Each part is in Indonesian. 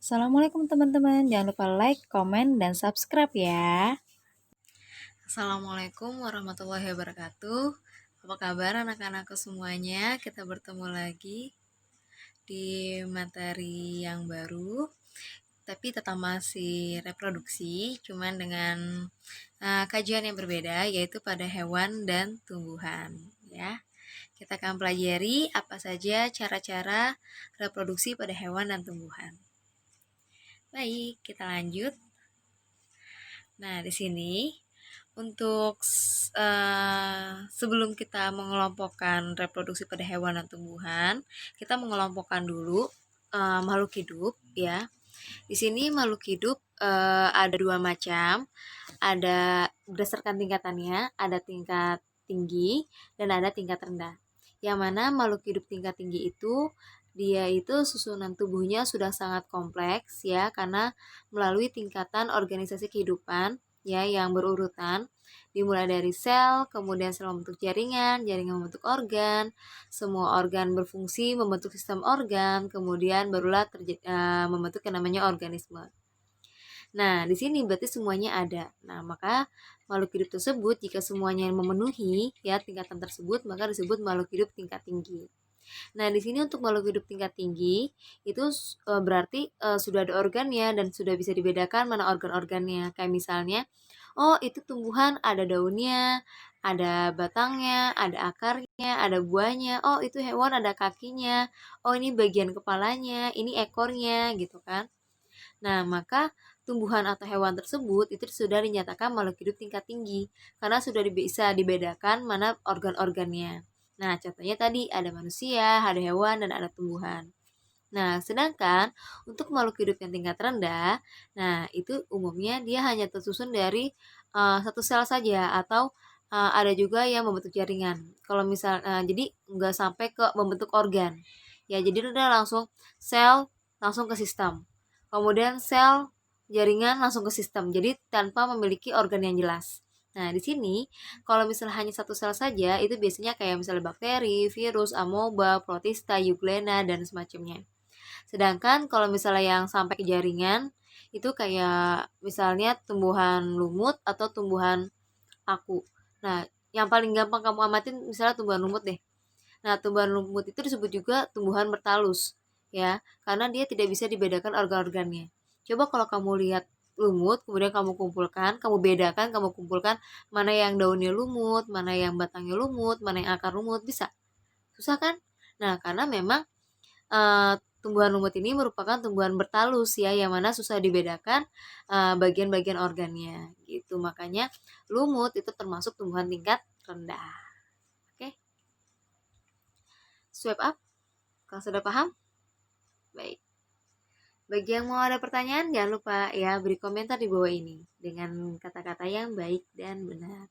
Assalamualaikum teman-teman, jangan lupa like, komen, dan subscribe ya. Assalamualaikum warahmatullahi wabarakatuh. Apa kabar anak-anakku semuanya? Kita bertemu lagi di materi yang baru, tapi tetap masih reproduksi, cuman dengan kajian yang berbeda, yaitu pada hewan dan tumbuhan. Ya, kita akan pelajari apa saja cara-cara reproduksi pada hewan dan tumbuhan. Baik, kita lanjut. Nah, di sini untuk sebelum kita mengelompokkan reproduksi pada hewan dan tumbuhan, kita mengelompokkan dulu makhluk hidup ya. Di sini makhluk hidup ada dua macam, ada berdasarkan tingkatannya, ada tingkat tinggi dan ada tingkat rendah. Yang mana makhluk hidup tingkat tinggi itu dia itu susunan tubuhnya sudah sangat kompleks ya, karena melalui tingkatan organisasi kehidupan ya yang berurutan, dimulai dari sel, kemudian sel membentuk jaringan, jaringan membentuk organ, semua organ berfungsi membentuk sistem organ, kemudian barulah membentuk yang namanya organisme. Nah, di sini berarti semuanya ada. Nah, maka makhluk hidup tersebut jika semuanya memenuhi ya tingkatan tersebut, maka disebut makhluk hidup tingkat tinggi. Nah, di sini untuk makhluk hidup tingkat tinggi itu berarti sudah ada organnya dan sudah bisa dibedakan mana organ-organnya. Kayak misalnya, oh itu tumbuhan ada daunnya, ada batangnya, ada akarnya, ada buahnya. Oh itu hewan ada kakinya. Oh ini bagian kepalanya, ini ekornya gitu kan. Nah, maka tumbuhan atau hewan tersebut itu sudah dinyatakan makhluk hidup tingkat tinggi karena sudah bisa dibedakan mana organ-organnya. Nah, contohnya tadi ada manusia, ada hewan, dan ada tumbuhan. Nah, sedangkan untuk makhluk hidup yang tingkat rendah, nah itu umumnya dia hanya tersusun dari satu sel saja atau ada juga yang membentuk jaringan. Kalau misal, jadi nggak sampai ke membentuk organ. Ya, jadi udah langsung sel langsung ke sistem. Kemudian sel jaringan langsung ke sistem. Jadi tanpa memiliki organ yang jelas. Nah, di sini kalau misalnya hanya satu sel saja, itu biasanya kayak misalnya bakteri, virus, amoeba, protista, euglena, dan semacamnya. Sedangkan kalau misalnya yang sampai ke jaringan, itu kayak misalnya tumbuhan lumut atau tumbuhan aku. Nah, yang paling gampang kamu amatin misalnya tumbuhan lumut deh. Nah, tumbuhan lumut itu disebut juga tumbuhan bertalus, ya, karena dia tidak bisa dibedakan organ-organnya. Coba kalau kamu lihat lumut, kemudian kamu kumpulkan, kamu bedakan, kamu kumpulkan mana yang daunnya lumut, mana yang batangnya lumut, mana yang akar lumut, bisa? Susah kan? Nah, karena memang tumbuhan lumut ini merupakan tumbuhan bertalus ya, yang mana susah dibedakan bagian-bagian organnya gitu. Makanya lumut itu termasuk tumbuhan tingkat rendah. Oke, swipe up kalau sudah paham. Baik. Bagi yang mau ada pertanyaan, jangan lupa ya beri komentar di bawah ini dengan kata-kata yang baik dan benar.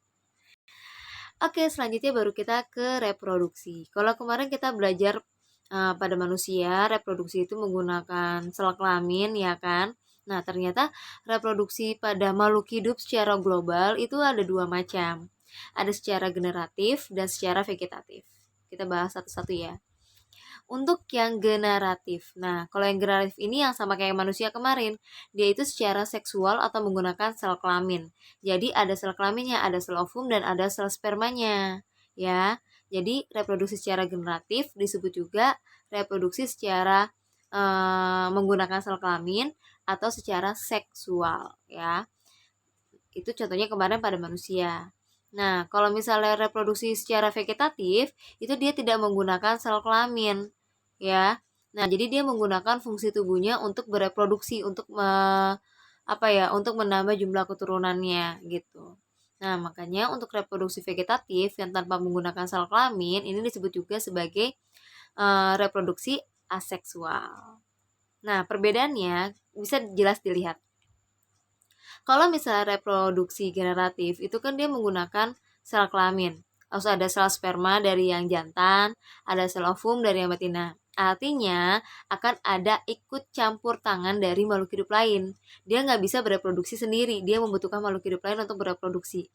Oke, selanjutnya baru kita ke reproduksi. Kalau kemarin kita belajar pada manusia, reproduksi itu menggunakan sel kelamin, ya kan? Nah, ternyata reproduksi pada makhluk hidup secara global itu ada dua macam. Ada secara generatif dan secara vegetatif. Kita bahas satu-satu ya. Untuk yang generatif. Nah, kalau yang generatif ini yang sama kayak manusia kemarin, dia itu secara seksual atau menggunakan sel kelamin. Jadi ada sel kelaminnya, ada sel ovum dan ada sel spermanya, ya. Jadi reproduksi secara generatif disebut juga reproduksi secara menggunakan sel kelamin atau secara seksual, ya. Itu contohnya kemarin pada manusia. Nah, kalau misalnya reproduksi secara vegetatif, itu dia tidak menggunakan sel kelamin, ya. Nah, jadi dia menggunakan fungsi tubuhnya untuk bereproduksi, untuk untuk menambah jumlah keturunannya gitu. Nah, makanya untuk reproduksi vegetatif yang tanpa menggunakan sel kelamin ini disebut juga sebagai reproduksi aseksual. Nah, perbedaannya bisa jelas dilihat. Kalau misalnya reproduksi generatif itu kan dia menggunakan sel kelamin. Harus ada sel sperma dari yang jantan, ada sel ovum dari yang betina. Artinya akan ada ikut campur tangan dari makhluk hidup lain. Dia nggak bisa bereproduksi sendiri, dia membutuhkan makhluk hidup lain untuk bereproduksi.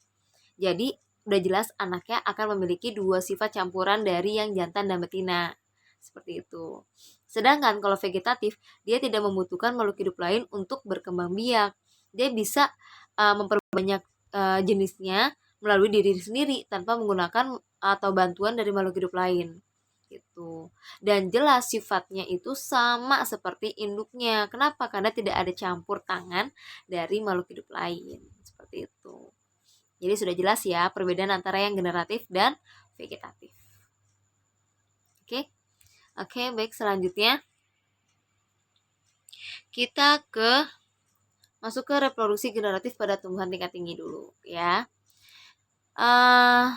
Jadi udah jelas anaknya akan memiliki dua sifat campuran dari yang jantan dan betina. Seperti itu. Sedangkan kalau vegetatif, dia tidak membutuhkan makhluk hidup lain untuk berkembang biak. Dia bisa memperbanyak jenisnya melalui diri sendiri tanpa menggunakan atau bantuan dari makhluk hidup lain gitu. Dan jelas sifatnya itu sama seperti induknya. Kenapa? Karena tidak ada campur tangan dari makhluk hidup lain. Seperti itu. Jadi sudah jelas ya perbedaan antara yang generatif dan vegetatif. Oke. Oke, baik, selanjutnya kita masuk ke reproduksi generatif pada tumbuhan tingkat tinggi dulu ya. Uh,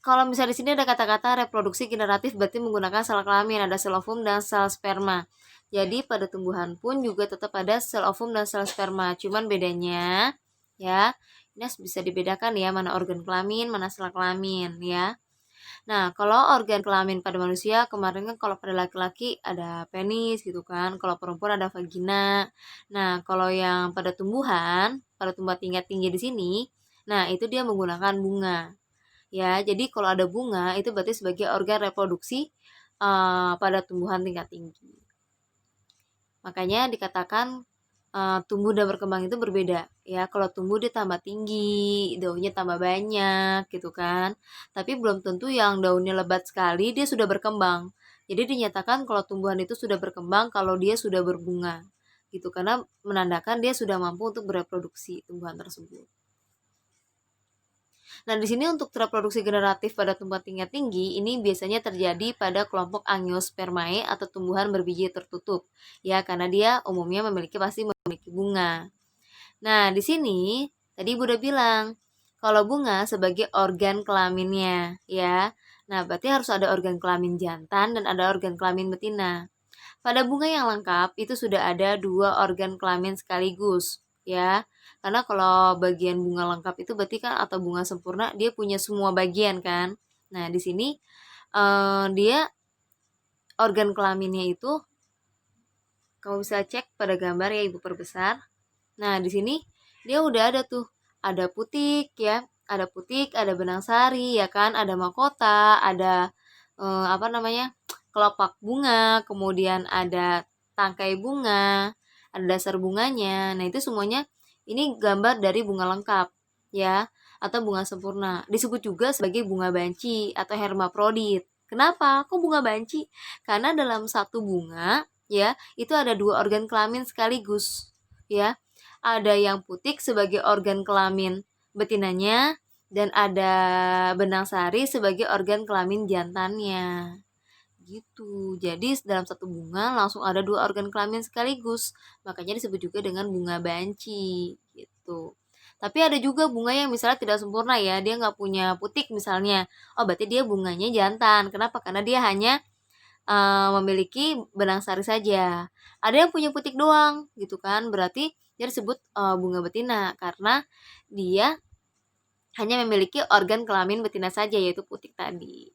Kalau misalnya di sini ada kata-kata reproduksi generatif berarti menggunakan sel kelamin, ada sel ovum dan sel sperma. Jadi pada tumbuhan pun juga tetap ada sel ovum dan sel sperma. Cuman bedanya ya, ini bisa dibedakan ya mana organ kelamin, mana sel kelamin ya. Nah, kalau organ kelamin pada manusia kemarin kan kalau pada laki-laki ada penis gitu kan, kalau perempuan ada vagina. Nah, kalau yang pada tumbuhan tingkat tinggi di sini, nah itu dia menggunakan bunga. Ya, jadi kalau ada bunga itu berarti sebagai organ reproduksi pada tumbuhan tingkat tinggi. Makanya dikatakan tumbuh dan berkembang itu berbeda ya. Kalau tumbuh dia tambah tinggi, daunnya tambah banyak gitu kan. Tapi belum tentu yang daunnya lebat sekali dia sudah berkembang. Jadi dinyatakan kalau tumbuhan itu sudah berkembang kalau dia sudah berbunga gitu, karena menandakan dia sudah mampu untuk bereproduksi tumbuhan tersebut. Nah, di sini untuk reproduksi generatif pada tumbuhan tingkat tinggi ini biasanya terjadi pada kelompok Angiospermae atau tumbuhan berbiji tertutup. Ya, karena dia umumnya pasti memiliki bunga. Nah, di sini tadi Ibu udah bilang kalau bunga sebagai organ kelaminnya, ya. Nah, berarti harus ada organ kelamin jantan dan ada organ kelamin betina. Pada bunga yang lengkap itu sudah ada 2 organ kelamin sekaligus, ya. Karena kalau bagian bunga lengkap itu berarti kan atau bunga sempurna dia punya semua bagian kan. Nah, di sini dia organ kelaminnya itu kamu bisa cek pada gambar ya, Ibu perbesar. Nah, di sini dia udah ada tuh. Ada putik ya, ada putik, ada benang sari ya kan, ada mahkota, ada apa namanya? Kelopak bunga, kemudian ada tangkai bunga, ada dasar bunganya. Nah, itu semuanya ini gambar dari bunga lengkap ya, atau bunga sempurna. Disebut juga sebagai bunga banci atau hermaprodit. Kenapa? Kok bunga banci? Karena dalam satu bunga ya, itu ada 2 organ kelamin sekaligus ya. Ada yang putik sebagai organ kelamin betinanya dan ada benang sari sebagai organ kelamin jantannya gitu. Jadi dalam satu bunga langsung ada 2 organ kelamin sekaligus. Makanya disebut juga dengan bunga banci gitu. Tapi ada juga bunga yang misalnya tidak sempurna ya, dia nggak punya putik misalnya. Oh, berarti dia bunganya jantan. Kenapa? Karena dia hanya memiliki benang sari saja. Ada yang punya putik doang gitu kan. Berarti dia disebut bunga betina karena dia hanya memiliki organ kelamin betina saja yaitu putik tadi.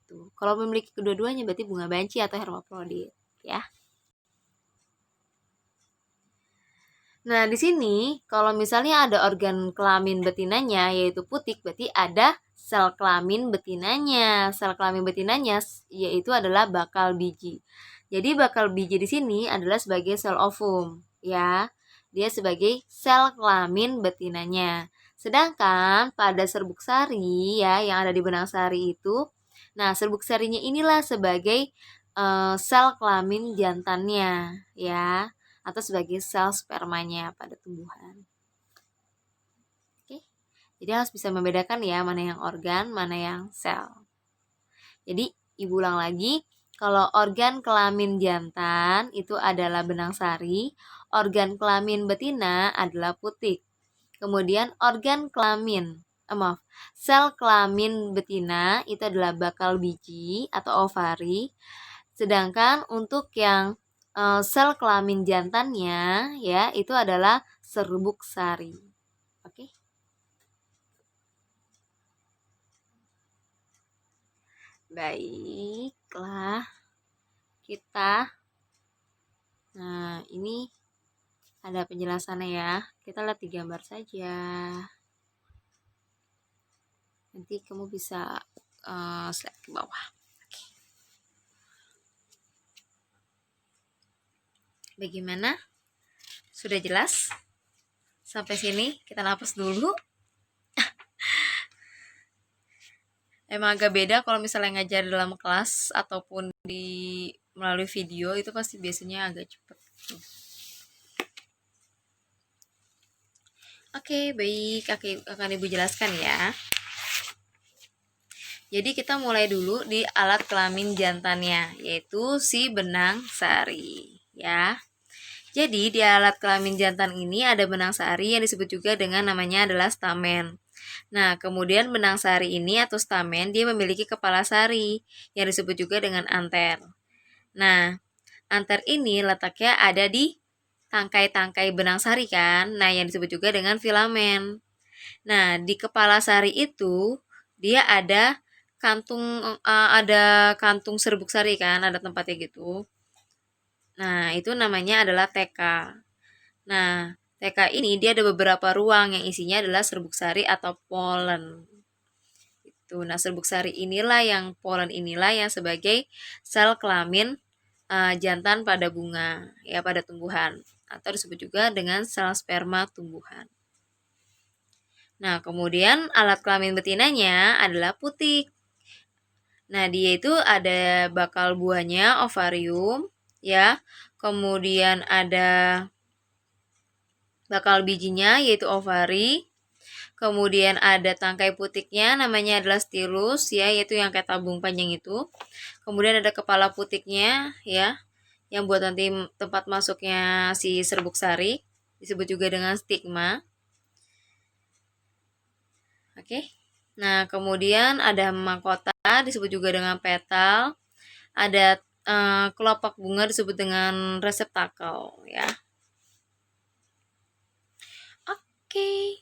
Tuh. Kalau memiliki kedua-duanya berarti bunga banci atau hermaprodit, ya. Nah, di sini kalau misalnya ada organ kelamin betinanya yaitu putik, berarti ada sel kelamin betinanya. Sel kelamin betinanya yaitu adalah bakal biji. Jadi bakal biji di sini adalah sebagai sel ovum, ya. Dia sebagai sel kelamin betinanya. Sedangkan pada serbuk sari ya yang ada di benang sari itu, nah serbuk sarinya inilah sebagai sel kelamin jantannya, ya, atau sebagai sel spermanya pada tumbuhan. Oke. Jadi harus bisa membedakan ya mana yang organ, mana yang sel. Jadi Ibu ulang lagi, kalau organ kelamin jantan itu adalah benang sari, organ kelamin betina adalah putik. Kemudian organ kelamin, sel kelamin betina itu adalah bakal biji atau ovari. Sedangkan untuk yang sel kelamin jantannya ya itu adalah serbuk sari. Oke. Baiklah. Kita ini ada penjelasannya ya. Kita lihat di gambar saja. Nanti kamu bisa slide ke bawah. Bagaimana? Sudah jelas? Sampai sini kita napas dulu. Emang agak beda kalau misalnya ngajar dalam kelas ataupun melalui video, itu pasti biasanya agak cepet. Oke, baik. Akan Ibu jelaskan ya. Jadi kita mulai dulu di alat kelamin jantannya, yaitu si benang sari, ya. Jadi di alat kelamin jantan ini ada benang sari yang disebut juga dengan namanya adalah stamen. Nah, kemudian benang sari ini atau stamen dia memiliki kepala sari yang disebut juga dengan anter. Nah, anter ini letaknya ada di tangkai-tangkai benang sari kan. Nah, yang disebut juga dengan filamen. Nah, di kepala sari itu dia ada kantung serbuk sari kan, ada tempatnya gitu. Nah, itu namanya adalah TK. Nah, TK ini dia ada beberapa ruang yang isinya adalah serbuk sari atau polen. Itu. Nah, serbuk sari inilah yang polen inilah yang sebagai sel kelamin jantan pada bunga, ya pada tumbuhan, atau disebut juga dengan sel sperma tumbuhan. Nah, kemudian alat kelamin betinanya adalah putik. Nah, dia itu ada bakal buahnya, ovarium, ya. Kemudian ada bakal bijinya, yaitu ovari. Kemudian ada tangkai putiknya, namanya adalah stilus, ya, yaitu yang kayak tabung panjang itu. Kemudian ada kepala putiknya, ya, yang buat nanti tempat masuknya si serbuk sari, disebut juga dengan stigma. Oke. Nah, kemudian ada mahkota, disebut juga dengan petal. Ada kelopak bunga disebut dengan reseptakel, ya. Oke.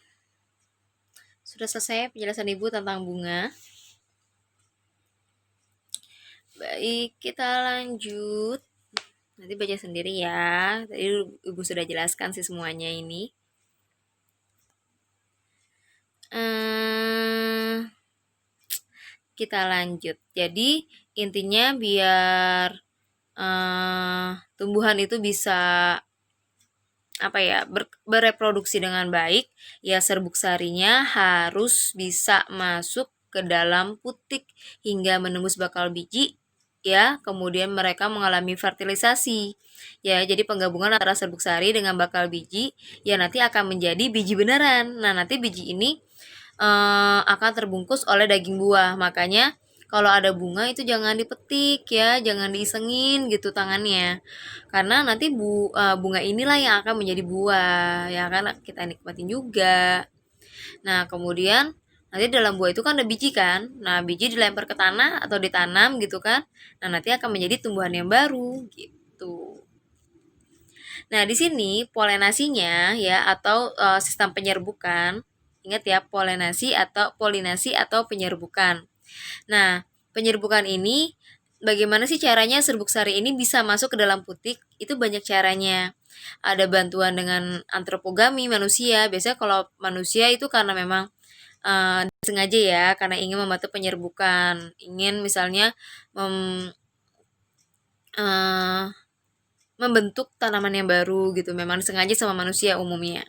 Sudah selesai penjelasan Ibu tentang bunga. Baik, kita lanjut. Nanti baca sendiri ya. Tadi Ibu sudah jelaskan sih semuanya ini. Kita lanjut. Jadi intinya biar tumbuhan itu bisa bereproduksi dengan baik, ya serbuk sarinya harus bisa masuk ke dalam putik hingga menembus bakal biji, ya. Kemudian mereka mengalami fertilisasi, ya. Jadi penggabungan antara serbuk sari dengan bakal biji, ya nanti akan menjadi biji beneran. Nah, nanti biji ini akan terbungkus oleh daging buah. Makanya kalau ada bunga itu jangan dipetik ya, jangan diisengin gitu tangannya. Karena nanti bunga inilah yang akan menjadi buah, ya kan kita nikmatin juga. Nah, kemudian nanti dalam buah itu kan ada biji kan. Nah, biji dilempar ke tanah atau ditanam gitu kan. Nah, nanti akan menjadi tumbuhan yang baru gitu. Nah, di sini polinasinya ya atau sistem penyerbukan. Ingat ya, polinasi atau penyerbukan. Nah, penyerbukan ini bagaimana sih caranya serbuk sari ini bisa masuk ke dalam putik? Itu banyak caranya. Ada bantuan dengan antropogami manusia. Biasanya kalau manusia itu karena memang sengaja ya, karena ingin membantu penyerbukan, ingin misalnya membentuk tanaman yang baru gitu, memang sengaja sama manusia umumnya.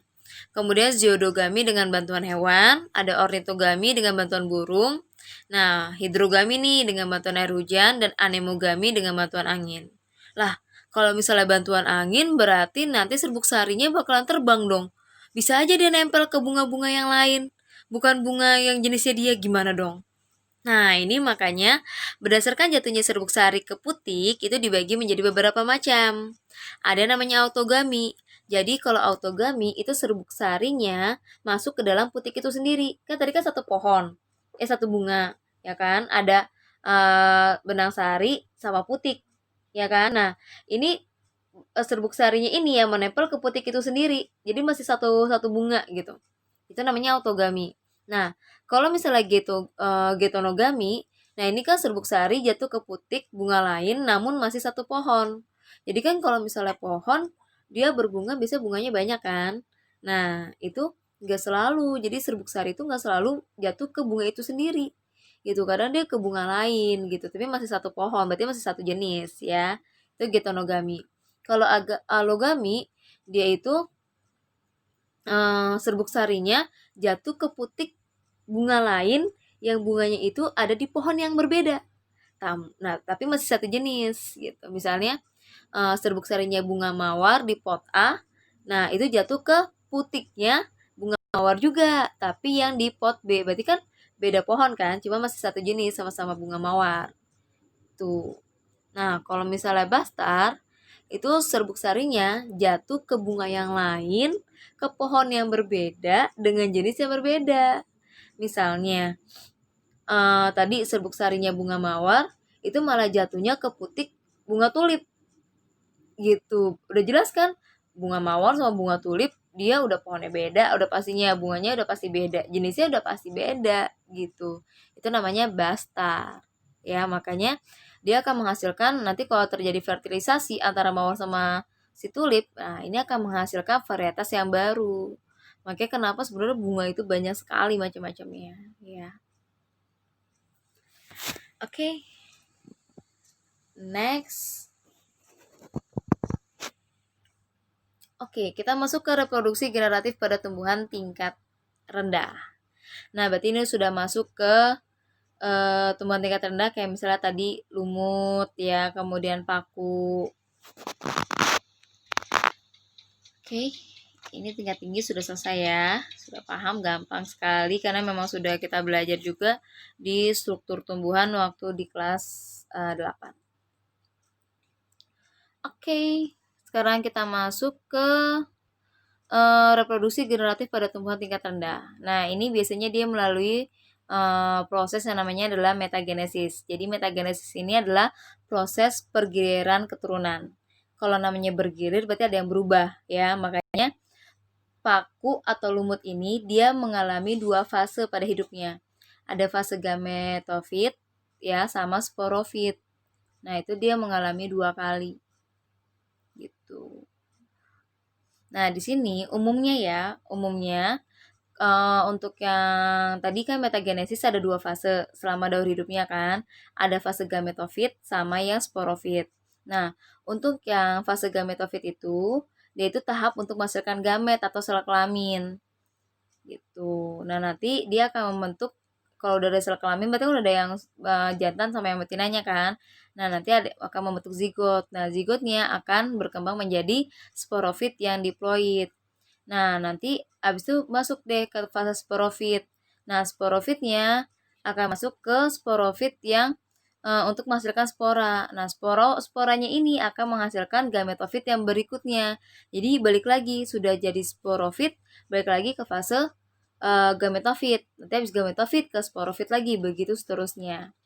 Kemudian zoodogami dengan bantuan hewan, ada ornitogami dengan bantuan burung. Nah, hidrogami nih dengan bantuan air hujan dan anemogami dengan bantuan angin. Lah, kalau misalnya bantuan angin berarti nanti serbuk sarinya bakalan terbang dong. Bisa aja dia nempel ke bunga-bunga yang lain. Bukan bunga yang jenisnya dia, gimana dong? Nah, ini makanya berdasarkan jatuhnya serbuk sari ke putik itu dibagi menjadi beberapa macam. Ada namanya autogami. Jadi kalau autogami itu serbuk sarinya masuk ke dalam putik itu sendiri. Kan tadi kan satu pohon, satu bunga, ya kan? Ada benang sari sama putik, ya kan? Nah, ini serbuk sarinya ini yang menempel ke putik itu sendiri. Jadi masih satu satu bunga gitu. Itu namanya autogami. Nah, kalau misalnya getonogami, nah ini kan serbuk sari jatuh ke putik bunga lain namun masih satu pohon. Jadi kan kalau misalnya pohon dia berbunga biasanya bunganya banyak kan. Nah, itu nggak selalu. Jadi serbuk sari itu nggak selalu jatuh ke bunga itu sendiri. Gitu. Kadang dia ke bunga lain gitu, tapi masih satu pohon, berarti masih satu jenis ya. Itu getonogami. Kalau alogami, dia itu serbuk sarinya jatuh ke putik bunga lain yang bunganya itu ada di pohon yang berbeda. Nah, tapi masih satu jenis gitu. Misalnya serbuk sarinya bunga mawar di pot A, nah itu jatuh ke putiknya bunga mawar juga, tapi yang di pot B. Berarti kan beda pohon kan, cuma masih satu jenis sama-sama bunga mawar. Tuh. Nah, kalau misalnya bastar, itu serbuk sarinya jatuh ke bunga yang lain, ke pohon yang berbeda dengan jenis yang berbeda. Misalnya, tadi serbuk sarinya bunga mawar, itu malah jatuhnya ke putik bunga tulip. Gitu. Udah jelas kan? Bunga mawar sama bunga tulip dia udah pohonnya beda, udah pastinya bunganya udah pasti beda, jenisnya udah pasti beda gitu. Itu namanya bastar. Ya, makanya dia akan menghasilkan nanti kalau terjadi fertilisasi antara mawar sama si tulip, nah ini akan menghasilkan varietas yang baru. Makanya kenapa sebenarnya bunga itu banyak sekali macam-macamnya, ya. Oke, next. Oke, kita masuk ke reproduksi generatif pada tumbuhan tingkat rendah. Nah, berarti ini sudah masuk ke tumbuhan tingkat rendah kayak misalnya tadi lumut ya, kemudian paku. Oke, ini tingkat tinggi sudah selesai ya. Sudah paham, gampang sekali karena memang sudah kita belajar juga di struktur tumbuhan waktu di kelas 8. Oke, sekarang kita masuk ke reproduksi generatif pada tumbuhan tingkat rendah. Nah, ini biasanya dia melalui proses yang namanya adalah metagenesis. Jadi metagenesis ini adalah proses pergiliran keturunan. Kalau namanya bergilir berarti ada yang berubah ya. Makanya paku atau lumut ini dia mengalami dua fase pada hidupnya. Ada fase gametofit ya sama sporofit. Nah, itu dia mengalami dua kali. Gitu. Nah, di sini umumnya untuk yang tadi kan metagenesis ada dua fase selama daur hidupnya kan. Ada fase gametofit sama yang sporofit. Nah, untuk yang fase gametofit itu, dia itu tahap untuk menghasilkan gamet atau sel kelamin. Gitu. Nah, nanti dia akan membentuk kalau udah ada sel kelamin berarti kan udah ada yang jantan sama yang betinanya kan. Nah, nanti akan membentuk zigot. Nah, zigotnya akan berkembang menjadi sporofit yang diploid. Nah, nanti abis itu masuk deh ke fase sporofit. Nah, sporofitnya akan masuk ke sporofit yang untuk menghasilkan spora. Nah, sporanya ini akan menghasilkan gametofit yang berikutnya. Jadi balik lagi sudah jadi sporofit, balik lagi ke fase gametofit. Nanti habis gametofit ke sporofit lagi, begitu seterusnya.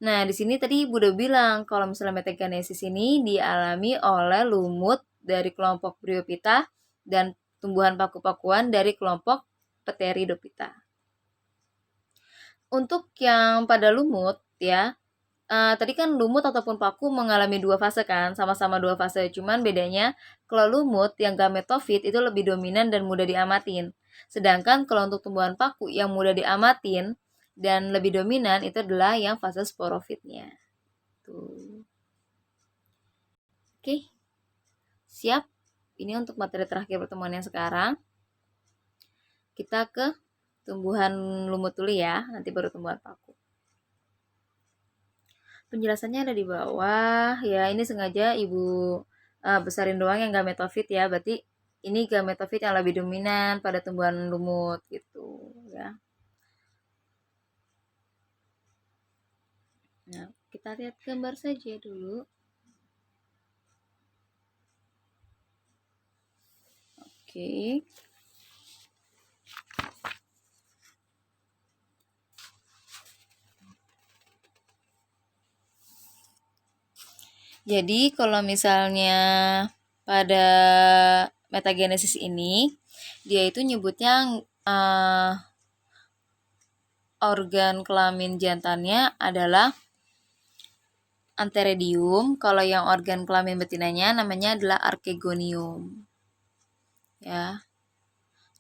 Nah, di sini tadi Bunda bilang kalau misalnya metagenesis ini dialami oleh lumut dari kelompok Bryophyta dan tumbuhan paku-pakuan dari kelompok Pteridophyta. Untuk yang pada lumut ya, tadi kan lumut ataupun paku mengalami dua fase kan, sama-sama dua fase. Cuman bedanya kalau lumut yang gametofit itu lebih dominan dan mudah diamatin. Sedangkan kalau untuk tumbuhan paku yang mudah diamatin dan lebih dominan itu adalah yang fase sporofitnya. Tuh. Oke, siap. Ini untuk materi terakhir pertemuan yang sekarang. Kita ke tumbuhan lumut dulu ya, nanti baru tumbuhan paku. Penjelasannya ada di bawah ya. Ini sengaja ibu besarin doang yang gametofit ya. Berarti ini gametofit yang lebih dominan pada tumbuhan lumut gitu ya. Nah, kita lihat gambar saja dulu. Oke. Jadi kalau misalnya pada metagenesis ini dia itu nyebutnya organ kelamin jantannya adalah antheridium. Kalau yang organ kelamin betinanya namanya adalah archegonium. Ya.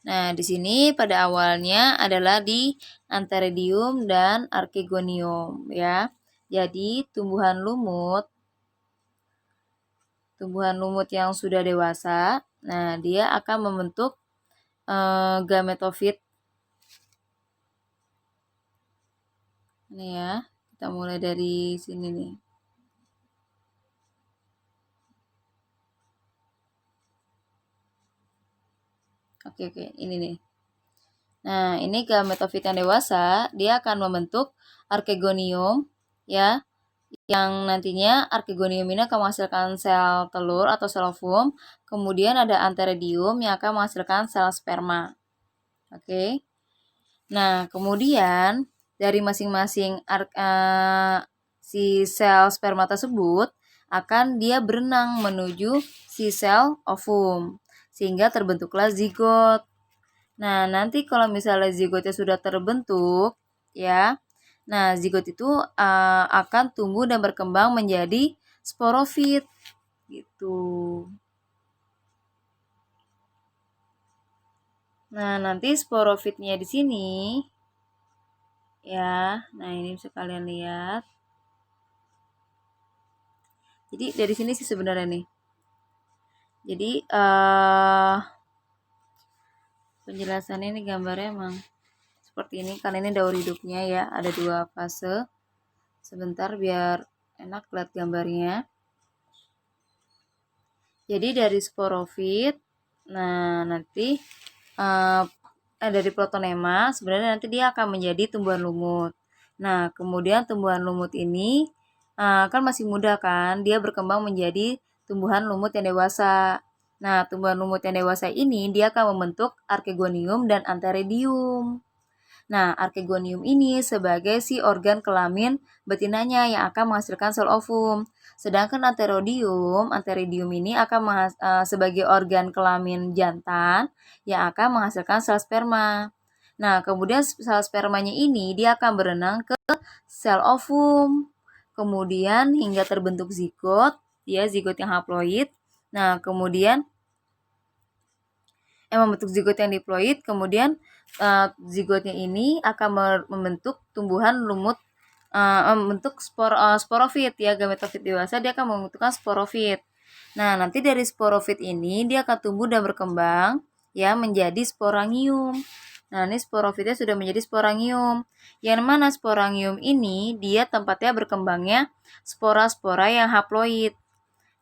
Nah, di sini pada awalnya adalah di antheridium dan archegonium ya. Jadi tumbuhan lumut tumbuhan lumut yang sudah dewasa. Nah, dia akan membentuk gametofit. Ini ya, kita mulai dari sini nih. Oke, ini nih. Nah, ini gametofit yang dewasa, dia akan membentuk archegonium, ya, yang nantinya archegonium ini akan menghasilkan sel telur atau sel ovum. Kemudian ada antheridium yang akan menghasilkan sel sperma. Oke. Nah, kemudian dari masing-masing si sel sperma tersebut akan dia berenang menuju si sel ovum, sehingga terbentuklah zigot. Nah, nanti kalau misalnya zigotnya sudah terbentuk, ya, nah zigot itu akan tumbuh dan berkembang menjadi sporofit, gitu. Nah, nanti sporofitnya di sini, ya, nah ini bisa kalian lihat. Jadi dari sini sih sebenarnya nih. Jadi penjelasannya ini gambarnya emang seperti ini. Kan ini daur hidupnya ya, ada 2 fase. Sebentar biar enak lihat gambarnya. Jadi dari sporofit, nah nanti dari protonema sebenarnya nanti dia akan menjadi tumbuhan lumut. Nah, kemudian tumbuhan lumut ini kan masih muda kan, dia berkembang menjadi tumbuhan lumut yang dewasa. Nah, tumbuhan lumut yang dewasa ini dia akan membentuk archegonium dan antheridium. Nah, archegonium ini sebagai si organ kelamin betinanya yang akan menghasilkan sel ovum. Sedangkan antheridium ini akan sebagai organ kelamin jantan yang akan menghasilkan sel sperma. Nah, kemudian sel spermanya ini dia akan berenang ke sel ovum. Kemudian hingga terbentuk zigot, ya zigot yang haploid. Nah, kemudian membentuk zigot yang diploid, kemudian zigotnya ini akan membentuk tumbuhan lumut, membentuk sporofit ya, gametofit dewasa dia akan membentukkan sporofit. Nah, nanti dari sporofit ini dia akan tumbuh dan berkembang ya menjadi sporangium. Nah, ini sporofitnya sudah menjadi sporangium. Yang mana sporangium ini dia tempatnya berkembangnya spora-spora yang haploid.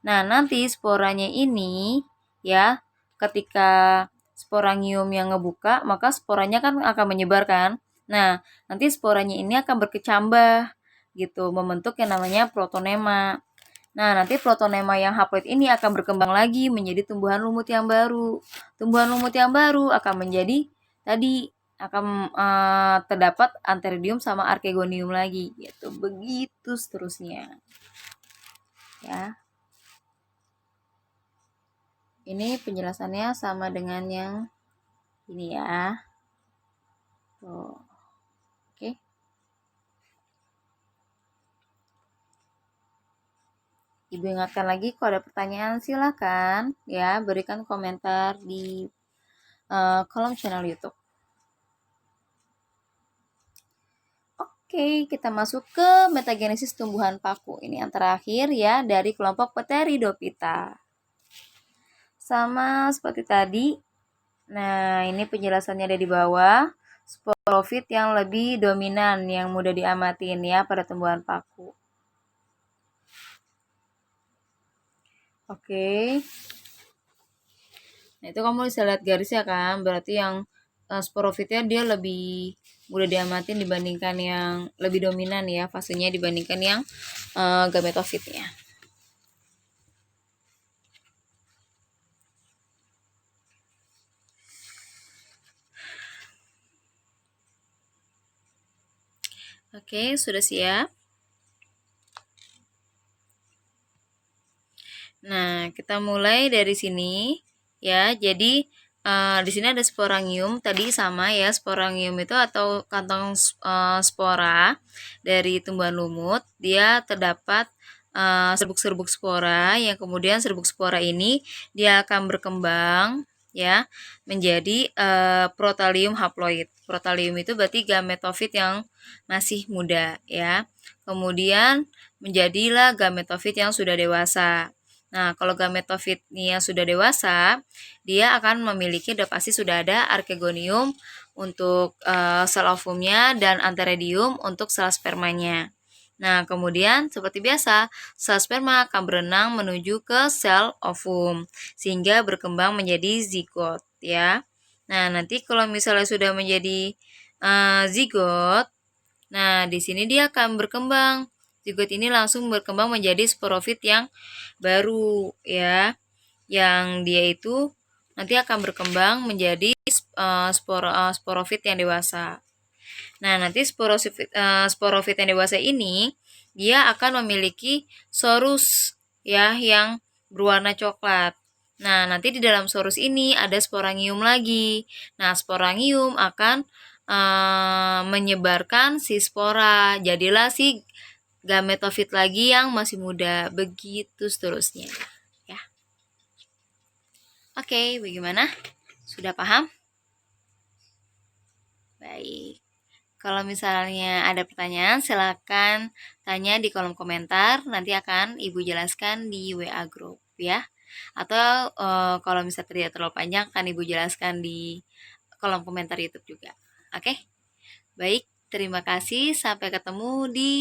Nah, nanti sporanya ini ya ketika sporangium yang ngebuka, maka sporanya kan akan menyebar kan. Nah, nanti sporanya ini akan berkecambah gitu, membentuk yang namanya protonema. Nah, nanti protonema yang haploid ini akan berkembang lagi menjadi tumbuhan lumut yang baru. Tumbuhan lumut yang baru akan menjadi tadi akan terdapat antheridium sama archegonium lagi gitu. Begitu seterusnya. Ya. Ini penjelasannya sama dengan yang ini ya. Tuh. Oke. Ibu ingatkan lagi, kalau ada pertanyaan silakan ya berikan komentar di kolom channel YouTube. Oke, kita masuk ke metagenesis tumbuhan paku. Ini yang terakhir ya dari kelompok Pteridophyta. Sama seperti tadi. Nah, ini penjelasannya ada di bawah. Sporofit yang lebih dominan yang mudah diamatin ya pada tumbuhan paku. Oke. Nah, itu kamu bisa lihat garisnya kan, berarti yang sporofitnya dia lebih mudah diamatin dibandingkan yang lebih dominan ya fasenya dibandingkan yang gametofitnya. Oke, sudah siap? Nah, kita mulai dari sini ya. Jadi di sini ada sporangium tadi sama ya, sporangium itu atau kantong spora dari tumbuhan lumut. Dia terdapat serbuk-serbuk spora yang kemudian serbuk spora ini dia akan berkembang ya menjadi protalium haploid. Protalium itu berarti gametofit yang masih muda ya. Kemudian menjadilah gametofit yang sudah dewasa. Nah, kalau gametofitnya sudah dewasa, dia akan memiliki pasti sudah ada archegonium untuk sel ovumnya dan antheridium untuk sel spermanya. Nah, kemudian seperti biasa, sel sperma akan berenang menuju ke sel ovum sehingga berkembang menjadi zigot ya. Nah, nanti kalau misalnya sudah menjadi zigot, nah di sini dia akan berkembang. Zigot ini langsung berkembang menjadi sporofit yang baru ya, yang dia itu nanti akan berkembang menjadi sporofit yang dewasa. Nah, nanti sporofit yang dewasa ini dia akan memiliki sorus ya yang berwarna coklat. Nah, nanti di dalam sorus ini ada sporangium lagi. Nah, sporangium akan menyebarkan si spora. Jadilah si gametofit lagi yang masih muda, begitu seterusnya ya. Oke, bagaimana? Sudah paham? Baik. Kalau misalnya ada pertanyaan, silakan tanya di kolom komentar. Nanti akan Ibu jelaskan di WA group ya. Atau kalau misalnya tidak terlalu panjang, akan Ibu jelaskan di kolom komentar YouTube juga. Oke? Baik, terima kasih. Sampai ketemu di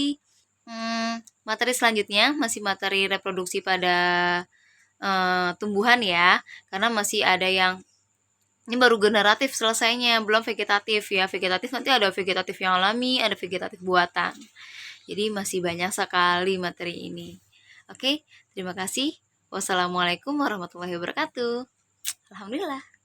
materi selanjutnya, masih materi reproduksi pada tumbuhan ya, karena masih ada yang ini baru generatif selesainya, belum vegetatif ya. Vegetatif nanti ada vegetatif yang alami, ada vegetatif buatan. Jadi masih banyak sekali materi ini. Oke, terima kasih. Wassalamualaikum warahmatullahi wabarakatuh. Alhamdulillah.